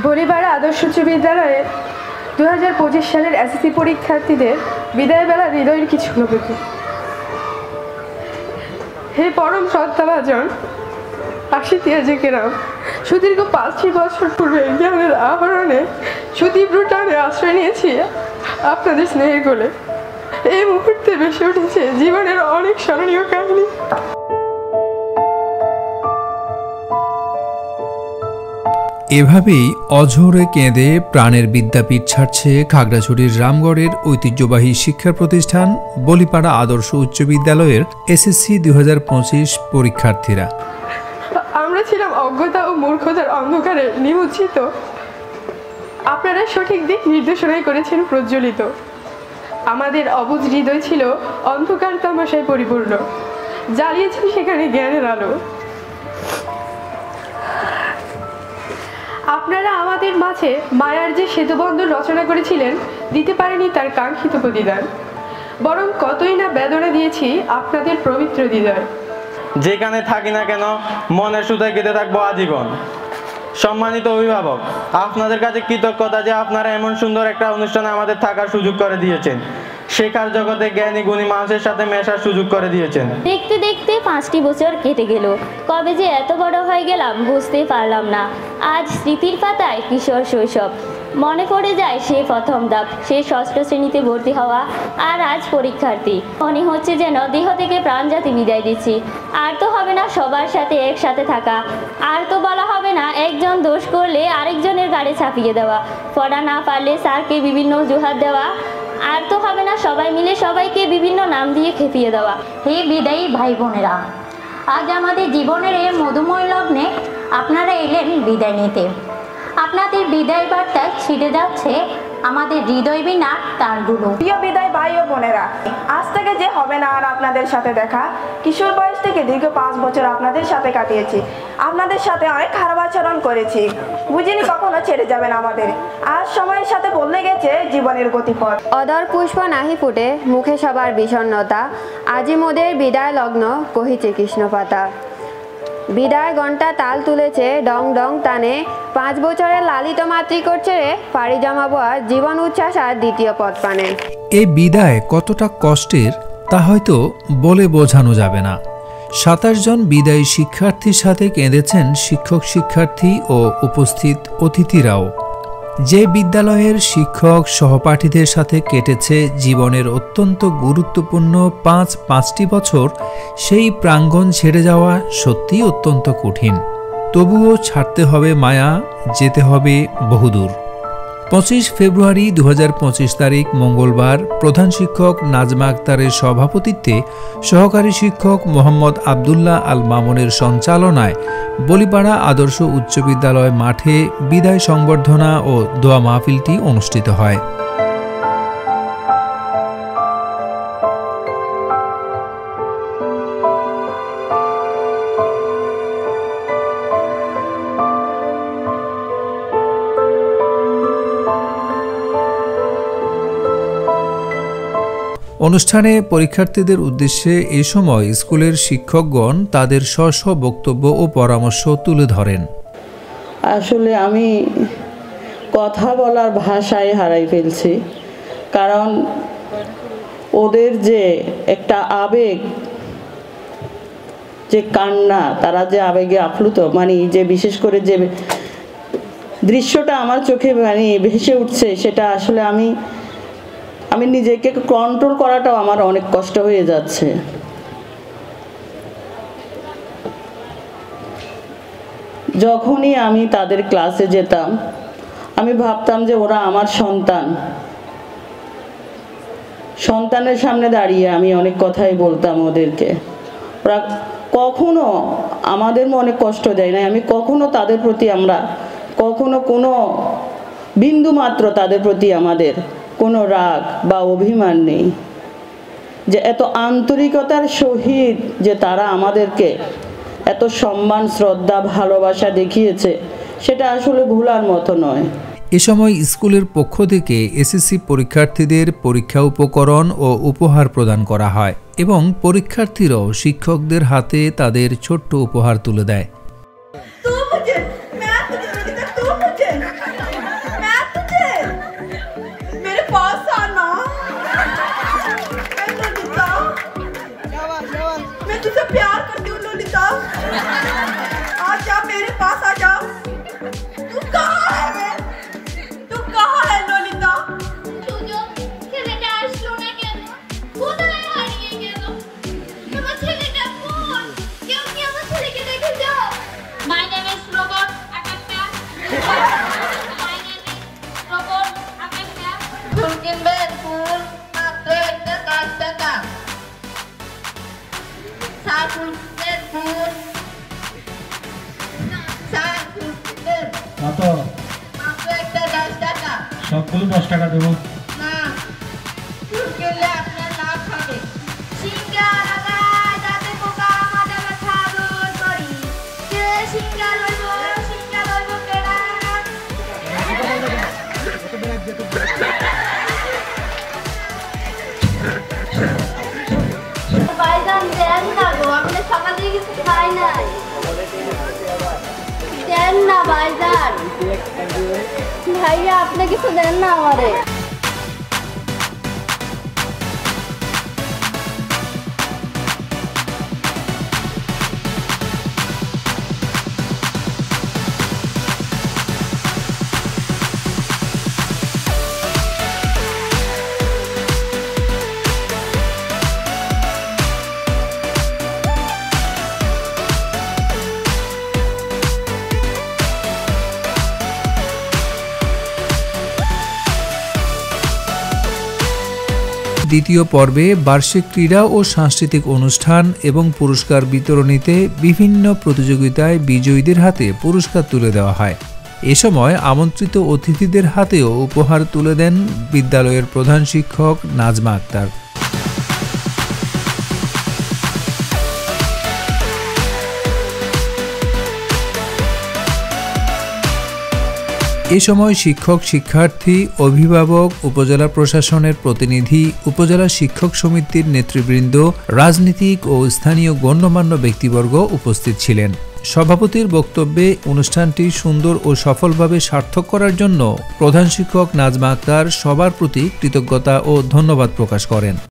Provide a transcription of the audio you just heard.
বলিপাড়া আদর্শ উচ্চ বিদ্যালয়ে 2025 সালের এসএসসি পরীক্ষার্থীদের বিদায় বেলা হৃদয়ের কিছু অনুভূতি। হে পরম শ্রদ্ধাভাজন আশিতিয়াজেকেরাম, সুদীর্ঘ 5 বছর পূর্বে জ্ঞানের আহরণে সুতীব্র টানে আশ্রয় নিয়েছি আপনাদের স্নেহের কোলে। এই মুহূর্তে ভেসে উঠেছে জীবনের অনেক স্মরণীয় কাহিনী। এভাবেই অঝোরে কেঁদে প্রাণের বিদ্যাপীঠ ছাড়ছে খাগড়াছড়ির রামগড়ের ঐতিহ্যবাহী শিক্ষা প্রতিষ্ঠান বলিপাড়া আদর্শ উচ্চ বিদ্যালয়ের এসএসসি 2025 পরীক্ষার্থীরা। আমরা ছিলাম অজ্ঞতা ও মূর্খতার অন্ধকারে নিমজ্জিত, আপনারা সঠিক দিক নির্দেশনাই করেছেন প্রজ্বলিত। আমাদের অবুঝ হৃদয় ছিল অন্ধকার তামাশায় পরিপূর্ণ, জ্বালিয়েছেন সেখানে জ্ঞানের আলো। আপনারা আমাদের মাঝে মায়ার যে সেতুবন্ধন রচনা করেছিলেন, দিতে পারেনি তার কাঙ্ক্ষিত প্রতিদান, বরং কতই না বেদনা দিয়েছি আপনাদের পবিত্র হৃদয়। যেখানে থাকি না কেন মনের সুতায় কেটে থাকবো আজীবন। সম্মানিত অভিভাবক, আপনাদের কাছে কৃতজ্ঞতা যে আপনারা এমন সুন্দর একটা অনুষ্ঠানে আমাদের থাকার সুযোগ করে দিয়েছেন, শেখার জগতে জ্ঞানী গুণী মানুষের সাথে মেশার সুযোগ করে দিয়েছেন। দেখতে দেখতে 5টি বছর কেটে গেল, কবে যে এত বড় হয়ে গেলাম বুঝতে পারলাম না। আজ স্মৃতির পাতায় কিশোর শৈশব, মনে পড়ে যায় সে প্রথম ধাপ, সে 6ষ্ঠ শ্রেণীতে ভর্তি হওয়া, আর আজ পরীক্ষার্থী। মনে হচ্ছে যেন দেহ থেকে প্রাণজাতি বিদায় দিচ্ছি। আর তো হবে না সবার সাথে একসাথে থাকা, আর তো বলা হবে না একজন দোষ করলে আরেকজনের গাড়ি চাপিয়ে দেওয়া, পড়া না পারলে স্যারকে বিভিন্ন অজুহাত দেওয়া, আর তো হবে না সবাই মিলে সবাইকে বিভিন্ন নাম দিয়ে খেপিয়ে দেওয়া। হে বিদায়ী ভাই বোনেরা, আজ আমাদের জীবনের এই মধুময় লগ্নে আপনারা এলেন বিদায় নিতে। আপনাদের বিদায় বার্তায় ছিঁড়ে যাচ্ছে আমাদের হৃদয় বিনা তারগুলো। প্রিয় বিদায় ভাই ও বোনেরা, আজ থেকে যে হবে না আর আপনাদের সাথে দেখা। কিশোর বয়স থেকে দীর্ঘ 5 বছর আপনাদের সাথে কাটিয়েছি, আপনাদের সাথে অনেক খারাপ আচরণ করেছি, বুঝিনি কখনো ছেড়ে যাবেন আমাদের। আজ সময়ের সাথে বদলে গেছে জীবনের গতিপথ। অদর পুষ্প নাহি ফুটে, মুখে সবার বিষণ্ণতা, আজি মোদের বিদায় লগ্ন কহিছে কৃষ্ণপাতা। বিদায় ঘণ্টা তাল তুলেছে ডং ডং টানে, 5 বছরের লালিত মাতৃ করছে রে পাড়ি জমাবো আর জীবন উচ্ছ্বাস আর দ্বিতীয় পথ পানে। এই বিদায় কতটা কষ্টের তা হয়তো বলে বোঝানো যাবে না। 27 জন বিদায়ী শিক্ষার্থীর সাথে কেঁদেছেন শিক্ষক শিক্ষার্থী ও উপস্থিত অতিথিরাও। যে বিদ্যালয়ের শিক্ষক সহপাঠীদের সাথে কেটেছে জীবনের অত্যন্ত গুরুত্বপূর্ণ 5টি বছর, সেই প্রাঙ্গণ ছেড়ে যাওয়া সত্যি অত্যন্ত কঠিন। তবুও ছাড়তে হবে মায়া, যেতে হবে বহুদূর। 25 ফেব্রুয়ারি 2025 তারিখ মঙ্গলবার প্রধান শিক্ষক নাজমা আক্তারের সভাপতিত্বে সহকারী শিক্ষক মোহাম্মদ আবদুল্লাহ আল মামুনের সঞ্চালনায় বলিপাড়া আদর্শ উচ্চ বিদ্যালয় মাঠে বিদায় সংবর্ধনা ও দোয়া মাহফিলটি অনুষ্ঠিত হয়। অনুষ্ঠানে পরীক্ষার্থীদের উদ্দেশ্যে এ সময় স্কুলের শিক্ষকগণ তাদের স্ব বক্তব্য ও পরামর্শ তুলে ধরেন। আসলে আমি কথা বলার ভাষায় হারাই ফেলছি, কারণ ওদের যে একটা আবেগ, যে কান্না, তারা যে আবেগে আপ্লুত, মানে যে বিশেষ করে যে দৃশ্যটা আমার চোখে মানে ভেসে উঠছে, সেটা আসলে আমি নিজেকে কন্ট্রোল করাটাও আমার অনেক কষ্ট হয়ে যাচ্ছে। যখনই আমি তাদের ক্লাসে যেতাম, আমি ভাবতাম যে ওরা আমার সন্তানের সামনে দাঁড়িয়ে আমি অনেক কথাই বলতাম ওদেরকে। ওরা কখনো আমাদের মনে কষ্ট দেয় না, আমি কখনো তাদের প্রতি কখনো কোনো বিন্দু মাত্র তাদের প্রতি আমাদের কোনো রাগ বা অভিমান নেই। যে এত আন্তরিকতার সহিত যে তারা আমাদেরকে এত সম্মান, শ্রদ্ধা, ভালোবাসা দেখিয়েছে, সেটা আসলে ভুলার মতো নয়। এ সময় স্কুলের পক্ষ থেকে এসএসসি পরীক্ষার্থীদের পরীক্ষা উপকরণ ও উপহার প্রদান করা হয় এবং পরীক্ষার্থীরাও শিক্ষকদের হাতে তাদের ছোট্ট উপহার তুলে দেয়। সবগুলো 10 টাকা দেবো। না, চুপ করলে আপনার লাভ হবে। সিঙ্গারা গায় যাতে পোকা আমাদের ব্যথা দূর করি। কে সিঙ্গা লইব কেডা? ভাইজান দেন না গো, আমি সকাল থেকে কিছু খাই নাই। দেন না ভাইজান। ভাইয়া আপনি কিছু দেন না আমারে। দ্বিতীয় পর্বে বার্ষিক ক্রীড়া ও সাংস্কৃতিক অনুষ্ঠান এবং পুরস্কার বিতরণীতে বিভিন্ন প্রতিযোগিতায় বিজয়ীদের হাতে পুরস্কার তুলে দেওয়া হয়। এ সময় আমন্ত্রিত অতিথিদের হাতেও উপহার তুলে দেন বিদ্যালয়ের প্রধান শিক্ষক নাজমা আক্তার। এ সময় শিক্ষক, শিক্ষার্থী, অভিভাবক, উপজেলা প্রশাসনের প্রতিনিধি, উপজেলা শিক্ষক সমিতির নেতৃবৃন্দ, রাজনীতিক ও স্থানীয় গণ্যমান্য ব্যক্তিবর্গ উপস্থিত ছিলেন। সভাপতির বক্তব্যে অনুষ্ঠানটি সুন্দর ও সফলভাবে সার্থক করার জন্য প্রধান শিক্ষক নাজমা আক্তার সবার প্রতি কৃতজ্ঞতা ও ধন্যবাদ প্রকাশ করেন।